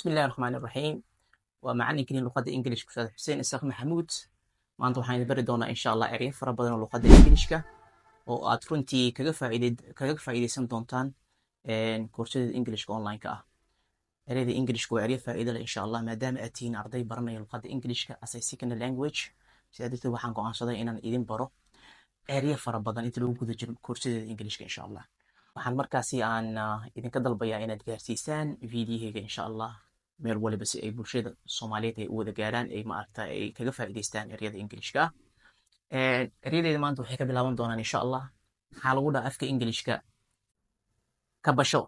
بسم الله الرحمن الرحيم ومعلن كلين لغة إنجليش أستاذ حسين إسحاق محمود maanta waxaan idin bari doonaa insha Allah ereyo fara badan oo luqadda Ingiriishka oo aad runtii kaga faa'iideysan doontaan koorsada Ingiriishka online-ka ah. Ereyada Ingiriishka waa ereyo faa'iido leh insha Allah maadaama aad tihiin arday baranaya luqadda Ingiriishka as a second language. Sidaa darteed waxaan go'aansaday inaan idin baro ereyo fara badan inta lagu guda jiro koorsada Ingiriishka insha Allah. Waxaan markaasi aan idinka dalbayaa inaad gaarsiisaan fiidiyahayga insha Allah meel waliba si ay bulshada Soomaaliyeed ay u wada gaaraan ay maaragta ay kaga faa'iideystaan ereyada Ingiriishka ah. Ereyadeyda maanta waxay ka bilaaban doonaan insha Allah. Maxaa lagu dhahaa afka Ingiriishka kabasho?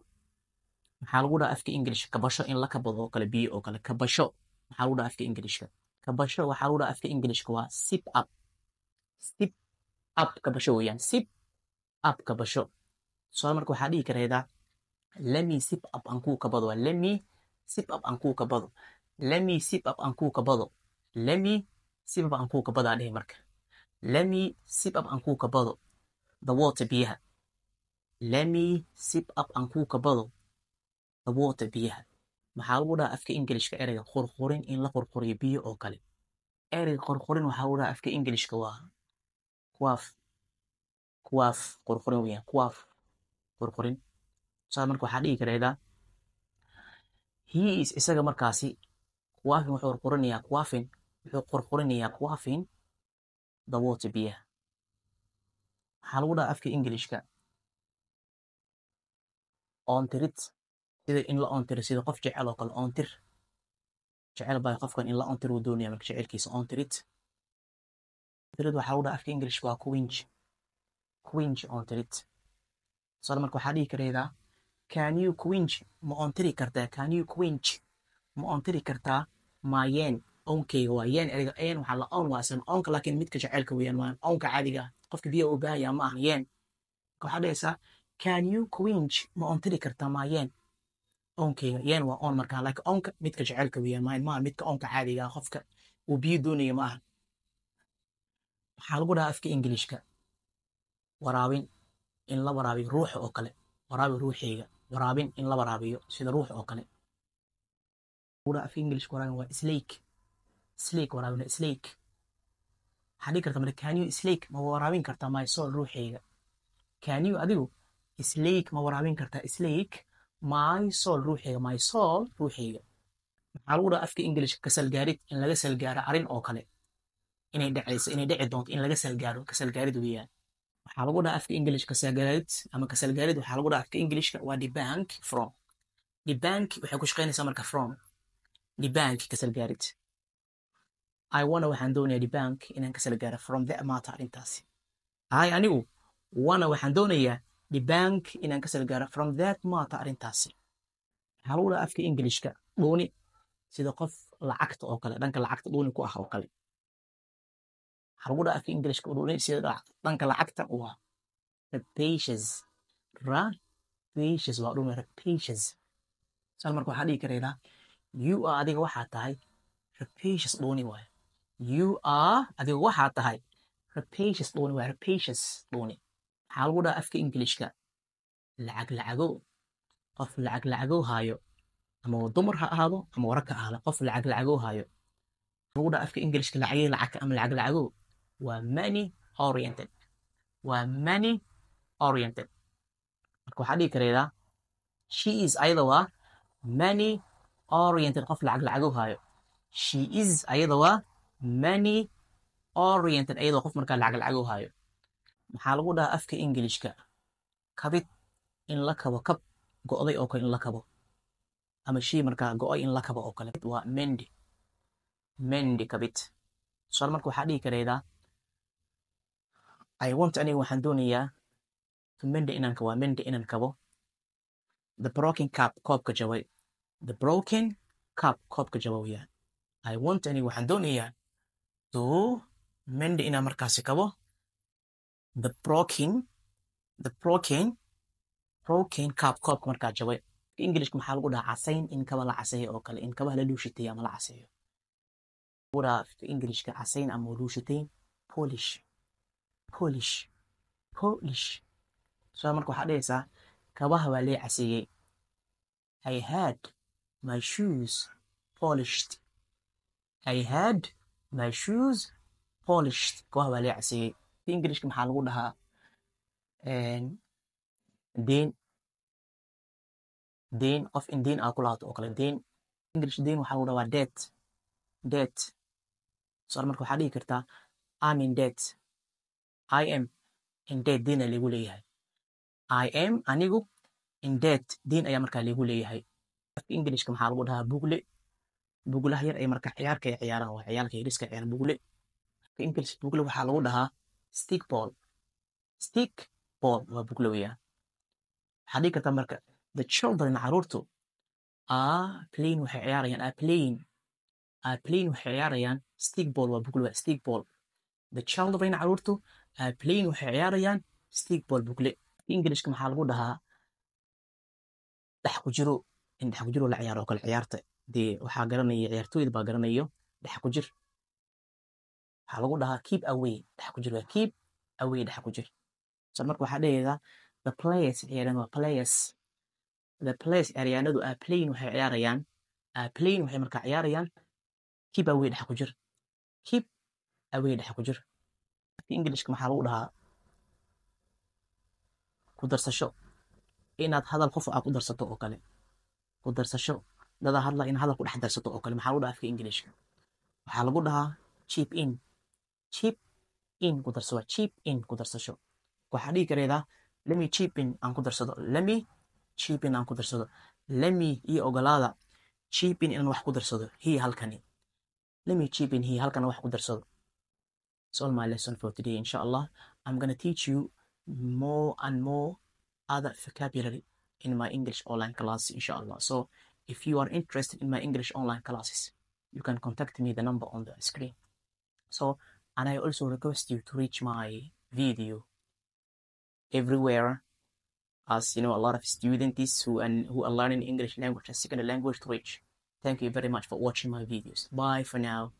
Maxaa lagu dhahaa afka Ingiriishka kabasho in la kabado oo kale biyo oo kale kabasho? Maxaa lagu dhahaa afka Ingiriishka? Kabasho waxaa lagu dhahaa afka Ingiriishka waa sip up. Sip up kabasho weeyaan. Sip up kabasho. Su'aal marka waxaa dhihi karaydaa let me sip up aan kuu kabado. Let me sip up aan kuu kabado. Let me sip up aan kuu kabado. Let me sip up aan kuu kabado aa dhihi marka. Let me sip up aan kuu kabado. The water biyaha. Let me sip up aan kuu kabado. The water biyaha. Maxaa lagu dhahaa afka Ingiriishka ereyga qurqurin in la qurquriyo biyo oo kale? Ereyga qurqurin waxaa lagu dhahaa afka Ingiriishka waa quaff. Quaff qurqurin weeyaan. Quaff qurqurin. Su'aal marka waxaa dhihi karaydaa he is isaga markaasi quaffing wuxuu qurqurinayaa quaffing the water biyaha. Maxaa lagu dhahaa afka Ingiriishka oontirid sida in la oontiro sida qof jecel oo kale oontir jecel baa qofkan in la oontiro uu doonaya marka jecelkiisa oontirid. Oontirid waxaa lagu dhahaa afka Ingiriishka waa quench. Quench oontirid. Su'aal marka waxaa dhihi karaydaa can you quench ma oontiri kartaa? Can you quench ma oontiri kartaa my yen oonkeyga waa yen ereyga yen waxaa la oon waa isla oonka laakiin midka jecelka weeyaan waa oonka caadiga ah qofka biyaha u baahan yahay ma aha yen. Waxaa dhahaysaa can you quench ma oontiri kartaa my yen oonkeyga yen waa oon markaa laakiin oonka midka jecelka weeyaan ma aha midka oonka caadiga ah qofka uu biyo doonaya ma aha. Waxaa lagu dhahaa afka Ingiriishka waraabin in la waraabiyo ruuxa oo kale waraabi ruuxeyga waraabin in la waraabiyo sida ruux oo kale. Lagu dhahaa afka Ingiriishka waraabin waa slake. Slake waraabin waa slake. Waxaa dhihi kartaa marka can you slake ma waraabin kartaa my soul ruuxeyga? Can you adigu slake ma waraabin kartaa slake my soul ruuxeyga my soul ruuxeyga. Maxaa lagu dhahaa afka Ingiriishka kasalgaarid in laga salgaaro arrin oo kale inay dhacayso inay dhici doonto in laga salgaaro kasalgaarid weeyaan. Waxaa lagu dhahaa afka Ingiriishka kasalgaarid ama kasalgaarid waxaa lagu dhahaa afka Ingiriishka waa debank from. Debank waxay ku shaqeynaysaa marka from. Debank kasalgaarid. I wanna waxaan doonayaa debank inaan kasalgaaro from the matter arrintaasi. Anigu wanna waxaan doonayaa debank inaan kasalgaaro from that matter arrintaasi. Waxaa lagu dhahaa afka Ingiriishka dhuuni sida qof lacagta oo kale dhanka lacagta dhuuni ku ah oo kale. Waxaa lagu dhahaa afka Ingiriishka dhuuni sida dhanka lacagta waa rapacious. Rapacious waa dhuuni rapacious. Su'aal marka waxaa dhihi karaydaa you are adiga waxaa tahay rapacious dhuuni waaye. You are adiga waxaa tahay rapacious dhuuni waaye rapacious dhuuni. Waxaa lagu dhahaa afka Ingiriishka lacag lacagow qof lacag lacagow haayo ama dumar ha ahaado ama rag ha ahaado qof lacag lacagow haayo. Lagu dhahaa afka Ingiriishka lacagay lacag ama lacag lacagow waa money oriented. Waa money oriented. Marka waxaa dhihi karaydaa she is ayada waa money oriented qof lacag lacagow haayo. She is ayada waa money oriented ayadoo qof markaa lacag lacagow haayo. Maxaa lagu dhahaa afka Ingiriishka kabid in la kabo kab go'day oo kale in la kabo ama shay markaa go'ay in la kabo oo kale waa mend. Mend kabid. Su'aal marka waxaa dhihi karaydaa I want aniga waxaan doonayaa to mend inaan kabo mend inaan kabo the broken cup koobka jabay. The broken cup koobka jabay weeyaan. I want aniga waxaan doonayaa to mend inaan markaasi kabo the broken cup koobka markaa jabay. Ingiriishka maxaa lagu dhahaa casayn in kaba la caseeyo oo kale in kabaha la luushitay ama la caseeyo. Lagu dhahaa afka Ingiriishka casayn ama luushitayn polish. Polish. Polish. Su'aal marka waxaa dhahaysaa kabaha waa lee caseeyey. I had my shoes polished. I had my shoes polished. Kuwaha baa leecasiyey. Englishka maxaa lagu dhahaa deyn qof in deyn aa ku lahaato oo kale deyn English deyn waxaa lagu dhahaa waa debt. So marka waxaa dhihi kartaa I'm in debt. I am in debt deyn aa liigu leeyahay. I am anigu in debt deyn ayaa markaa liigu leeyahay. Afka Englishka maxaa lagu dhahaa bugle. Buglaha yar ay marka ciyaarka ay ciyaaraan waa ciyaalka yariska ciyaaran bugle. Afka English bugle waxaa lagu dhahaa stick ball waa bugle weeyaan. waxaa dhihi kartaa marka the children caruurtu are playing waxay ciyaarayaan waxay ciyaarayaan stick ball waa bugle stick ball. The children caruurtu are playing waxay ciyaarayaan stick ball bugle. Englishka maxaa lagu dhahaa dhex ku jiro in dhex ku jiro la ciyaaro oo kale ciyaarta dee waxaa garanaya ciyaartooyda baa garanayo dhex ku jir waxaa lagu dhahaa keep away dhex ku jir waa keep away dhex ku jir. So marka waxaa dhahaydaa the players ciyaaraan waa the players ciyaaryahanadu are playing waxay markaa ciyaarayaan keep away dhex ku jir Englishka maxaa lagu dhahaa ku darsasho inaad hadal qof aad ku darsato oo kale ku darsasho dadaa hadla in hadal ku dhex darsato oo kale maxaa lagu dhahaa afka Englishka waxaa lagu dhahaa chip in ku darso waa chip in ku darsasho. waxaa dhihi kareedaa let me chip in aan ku darsado let me iyo ogolaada chip in inaan wax ku darsado halkani let me chip in halkana wax ku darsado. It's all my lesson for today. Inshallah, I'm going to teach you more and more other vocabulary in my English online class, inshallah. So if you are interested in my English online classes, you can contact me, the number on the screen. So, and I also request you to reach my video everywhere, as you know, a lot of students who are learning English language as second language to reach. Thank you very much for watching my videos. Bye for now.